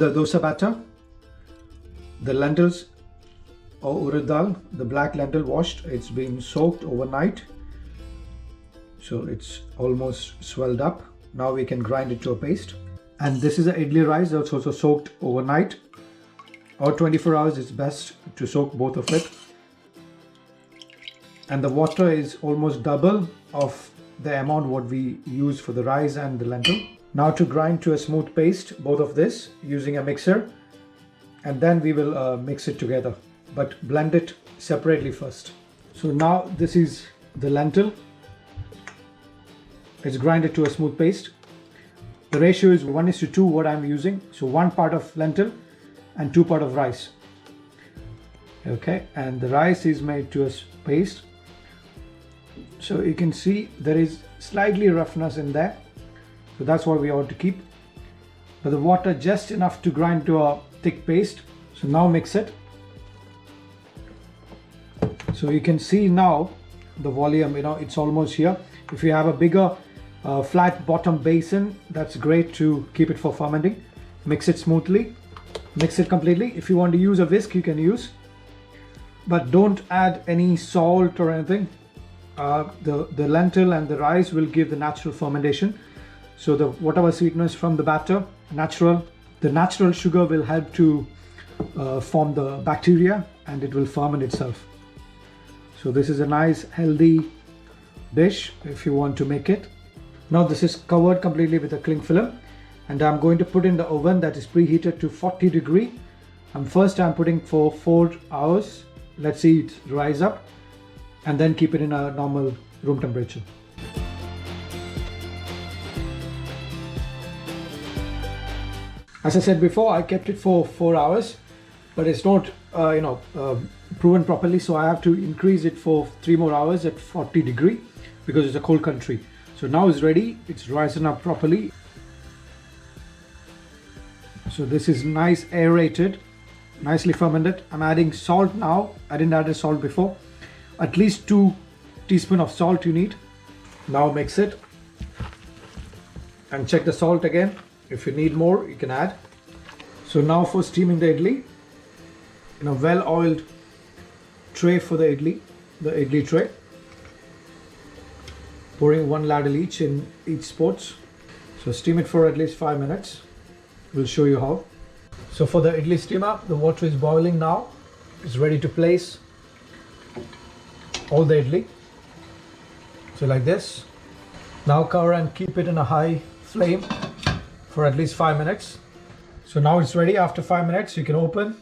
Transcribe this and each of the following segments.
the dosa batter, the lentils or Urid dal, the black lentil washed, it's been soaked overnight. So it's almost swelled up. Now we can grind it to a paste. And this is the Idli rice that's also soaked overnight. Or 24 hours is best to soak both of it. And the water is almost double of the amount what we use for the rice and the lentil. Now to grind to a smooth paste, both of this using a mixer, and then we will mix it together, but blend it separately first. So now this is the lentil. It's grinded to a smooth paste. The ratio is 1:2 what I'm using. So 1 part of lentil and 2 part of rice. Okay, and the rice is made to a paste. So you can see there is slightly roughness in there. So that's what we ought to keep. But the water just enough to grind to a thick paste. So now mix it. So you can see now the volume, it's almost here. If you have a bigger flat bottom basin, that's great to keep it for fermenting. Mix it smoothly, mix it completely. If you want to use a whisk, you can use, but don't add any salt or anything. The lentil and the rice will give the natural fermentation. So the whatever sweetness from the batter, the natural sugar will help to form the bacteria, and it will ferment itself. So this is a nice healthy dish if you want to make it. Now this is covered completely with a cling film, and I'm going to put in the oven that is preheated to 40 degree. And first I'm putting for 4 hours. Let's see it rise up, and then keep it in a normal room temperature. As I said before, I kept it for 4 hours, but it's not proven properly, so I have to increase it for 3 more hours at 40 degree because it's a cold country. So now it's ready, it's rising up properly. So this is nice aerated, nicely fermented. I'm adding salt now. I didn't add the salt before. At least 2 teaspoons of salt you need. Now mix it and check the salt again. If you need more, you can add. So now for steaming the idli, in a well-oiled tray for the idli tray. Pouring 1 ladle each in each spots. So steam it for at least 5 minutes. We'll show you how. So for the idli steamer, the water is boiling now. It's ready to place all the idli. So like this. Now cover and keep it in a high flame for at least 5 minutes. So now it's ready. After 5 minutes, you can open.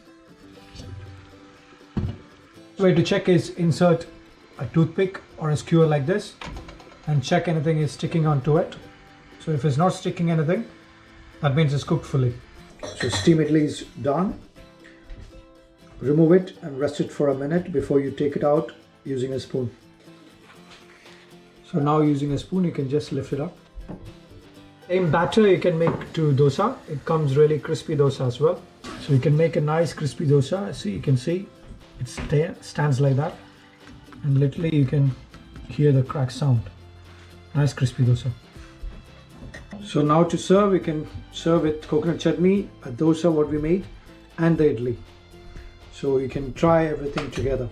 The way to check is insert a toothpick or a skewer like this and check anything is sticking onto it. So if it's not sticking anything, that means it's cooked fully. So steam idli is done. Remove it and rest it for a minute before you take it out using a spoon. So now using a spoon, you can just lift it up. Same batter you can make to dosa. It comes really crispy dosa as well. So you can make a nice crispy dosa. See, you can see it stands like that, and literally you can hear the crack sound. Nice crispy dosa. So now to serve, we can serve with coconut chutney, a dosa what we made, and the idli. So you can try everything together.